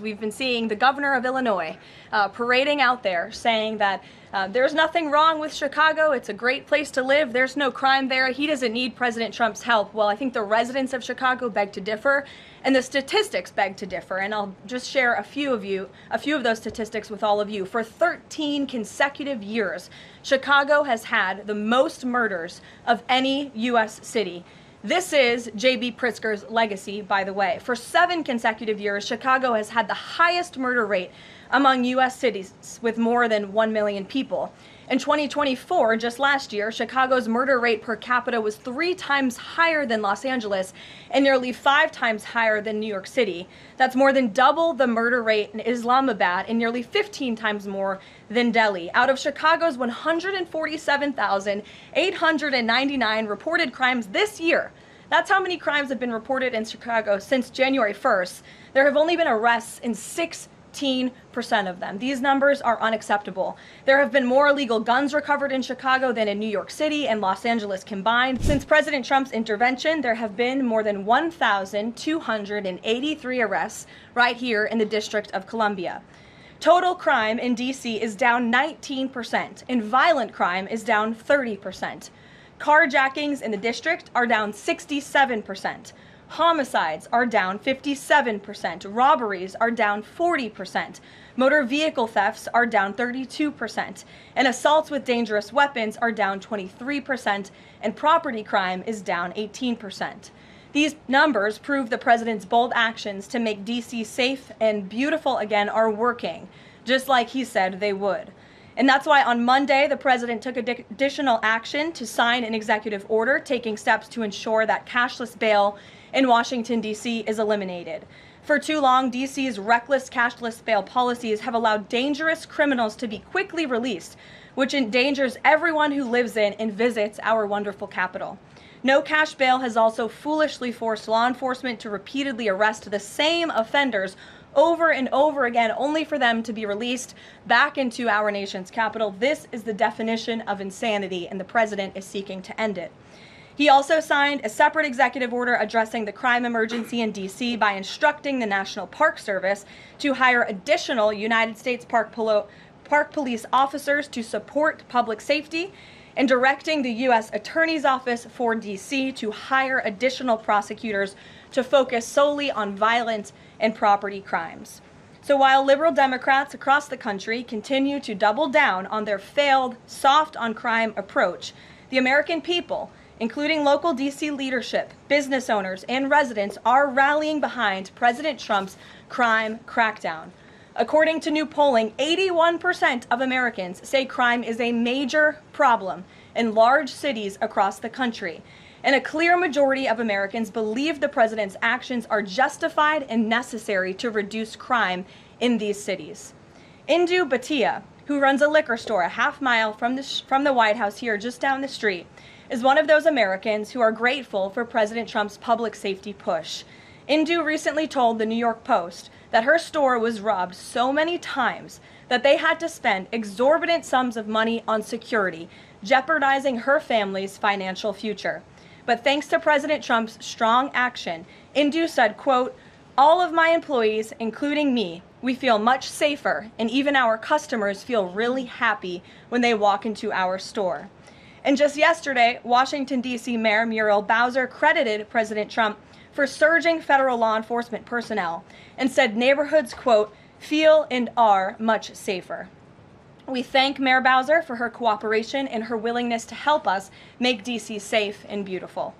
We've been seeing the governor of Illinois parading out there saying that there's nothing wrong with Chicago. It's a great place to live. There's no crime there. He doesn't need President Trump's help. Well, I think the residents of Chicago beg to differ, and the statistics beg to differ. And I'll just share a few of those statistics with all of you. For 13 consecutive years, Chicago has had the most murders of any U.S. city. This is J.B. Pritzker's legacy, by the way. For 7 consecutive years, Chicago has had the highest murder rate among U.S. cities with more than 1 million people. In 2024, just last year, Chicago's murder rate per capita was 3 times higher than Los Angeles and nearly 5 times higher than New York City. That's more than double the murder rate in Islamabad and nearly 15 times more than Delhi. Out of Chicago's 147,899 reported crimes this year, that's how many crimes have been reported in Chicago since January 1st. There have only been arrests in 16% of them. These numbers are unacceptable. There have been more illegal guns recovered in Chicago than in New York City and Los Angeles combined. Since President Trump's intervention, there have been more than 1,283 arrests right here in the District of Columbia. Total crime in D.C. is down 19%, and violent crime is down 30%. Carjackings in the district are down 67%. Homicides are down 57%. Robberies are down 40%. Motor vehicle thefts are down 32%. And assaults with dangerous weapons are down 23%. And property crime is down 18%. These numbers prove the president's bold actions to make D.C. safe and beautiful again are working, just like he said they would. And that's why on Monday, the president took additional action to sign an executive order taking steps to ensure that cashless bail in Washington, D.C. is eliminated. For too long, D.C.'s reckless cashless bail policies have allowed dangerous criminals to be quickly released, which endangers everyone who lives in and visits our wonderful capital. No cash bail has also foolishly forced law enforcement to repeatedly arrest the same offenders over and over again, only for them to be released back into our nation's capital. This is the definition of insanity, and the president is seeking to end it. He also signed a separate executive order addressing the crime emergency in D.C. by instructing the National Park Service to hire additional United States Park Police officers to support public safety, and directing the U.S. Attorney's Office for D.C. to hire additional prosecutors to focus solely on violent and property crimes. So while liberal Democrats across the country continue to double down on their failed soft-on-crime approach, the American people, including local D.C. leadership, business owners, and residents, are rallying behind President Trump's crime crackdown. According to new polling, 81% of Americans say crime is a major problem in large cities across the country. And a clear majority of Americans believe the president's actions are justified and necessary to reduce crime in these cities. Indu Bhatia, who runs a liquor store a half-mile from the White House here just down the street, is one of those Americans who are grateful for President Trump's public safety push. Indu recently told the New York Post that her store was robbed so many times that they had to spend exorbitant sums of money on security, jeopardizing her family's financial future. But thanks to President Trump's strong action, Indu said, quote, "All of my employees, including me, we feel much safer, and even our customers feel really happy when they walk into our store." And just yesterday, Washington, D.C. Mayor Muriel Bowser credited President Trump for surging federal law enforcement personnel and said neighborhoods, quote, "feel and are much safer." We thank Mayor Bowser for her cooperation and her willingness to help us make D.C. safe and beautiful.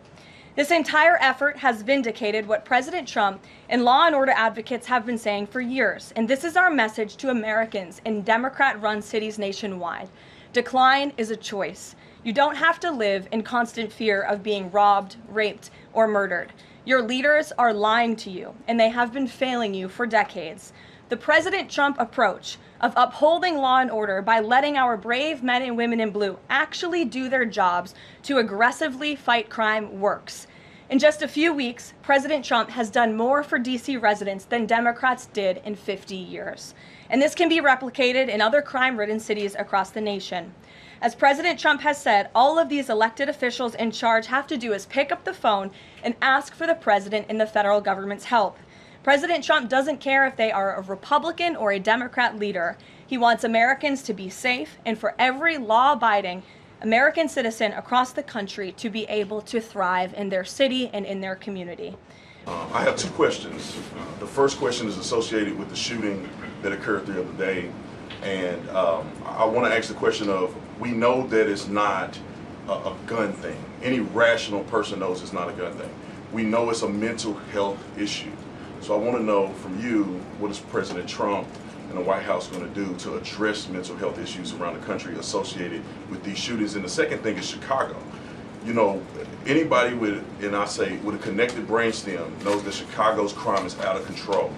This entire effort has vindicated what President Trump and law and order advocates have been saying for years, and this is our message to Americans in Democrat-run cities nationwide. Decline is a choice. You don't have to live in constant fear of being robbed, raped, or murdered. Your leaders are lying to you, and they have been failing you for decades. The President Trump approach of upholding law and order by letting our brave men and women in blue actually do their jobs to aggressively fight crime works. In just a few weeks, President Trump has done more for D.C. residents than Democrats did in 50 years. And this can be replicated in other crime-ridden cities across the nation. As President Trump has said, all of these elected officials in charge have to do is pick up the phone and ask for the president and the federal government's help. President Trump doesn't care if they are a Republican or a Democrat leader. He wants Americans to be safe and for every law-abiding American citizen across the country to be able to thrive in their city and in their community. I have two questions. The first question is associated with the shooting that occurred the other day. And I want to ask the question of, we know that it's not a gun thing. Any rational person knows it's not a gun thing. We know it's a mental health issue. So I want to know from you, what is President Trump and the White House going to do to address mental health issues around the country associated with these shootings? And the second thing is Chicago. You know, anybody with, and I say with a connected brainstem, knows that Chicago's crime is out of control.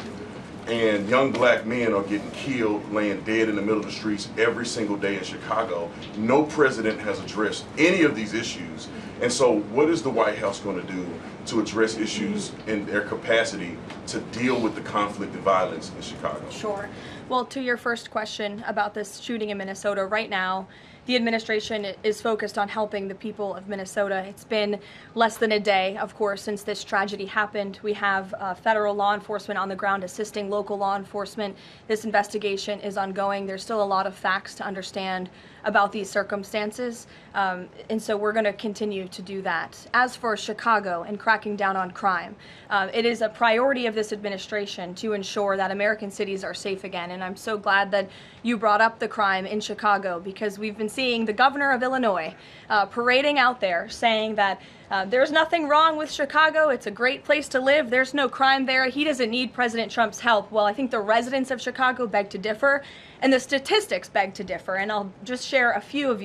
And young black men are getting killed, laying dead in the middle of the streets every single day in Chicago. No president has addressed any of these issues. And so what is the White House going to do to address issues in their capacity to deal with the conflict and violence in Chicago? Sure. Well, to your first question about this shooting in Minnesota, right now, the administration is focused on helping the people of Minnesota. It's been less than a day, of course, since this tragedy happened. We have federal law enforcement on the ground assisting local law enforcement. This investigation is ongoing. There's still a lot of facts to understand about these circumstances, and so we're going to continue to do that. As for Chicago and cracking down on crime, it is a priority of this administration to ensure that American cities are safe again, and I'm so glad that you brought up the crime in Chicago, because we've been seeing the governor of Illinois parading out there saying that there's nothing wrong with Chicago. It's a great place to live. There's no crime there. He doesn't need President Trump's help. Well, I think the residents of Chicago beg to differ, and the statistics beg to differ. And I'll just share a few of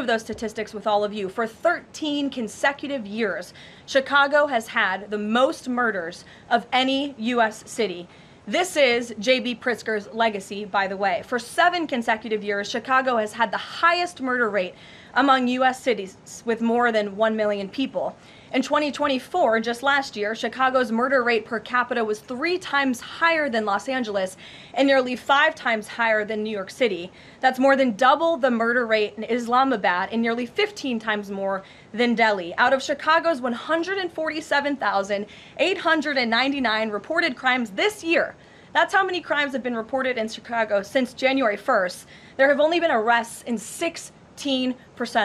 those statistics with all of you. For 13 consecutive years, Chicago has had the most murders of any U.S. city. This is J.B. Pritzker's legacy, by the way. For 7 consecutive years, Chicago has had the highest murder rate among U.S. cities with more than 1 million people. In 2024, just last year, Chicago's murder rate per capita was 3 times higher than Los Angeles and nearly 5 times higher than New York City. That's more than double the murder rate in Islamabad and nearly 15 times more than Delhi. Out of Chicago's 147,899 reported crimes this year, that's how many crimes have been reported in Chicago since January 1st. There have only been arrests in 16%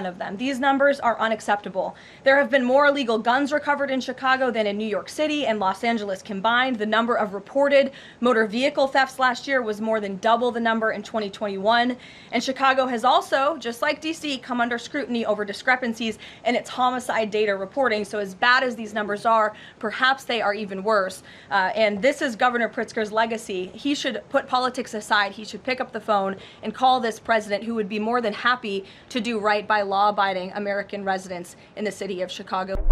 of them. These numbers are unacceptable. There have been more illegal guns recovered in Chicago than in New York City and Los Angeles combined. The number of reported motor vehicle thefts last year was more than double the number in 2021. And Chicago has also, just like DC, come under scrutiny over discrepancies in its homicide data reporting. So as bad as these numbers are, perhaps they are even worse. And this is Governor Pritzker's legacy. He should put politics aside. He should pick up the phone and call this president, who would be more than happy to do right by law-abiding American residents in the city of Chicago.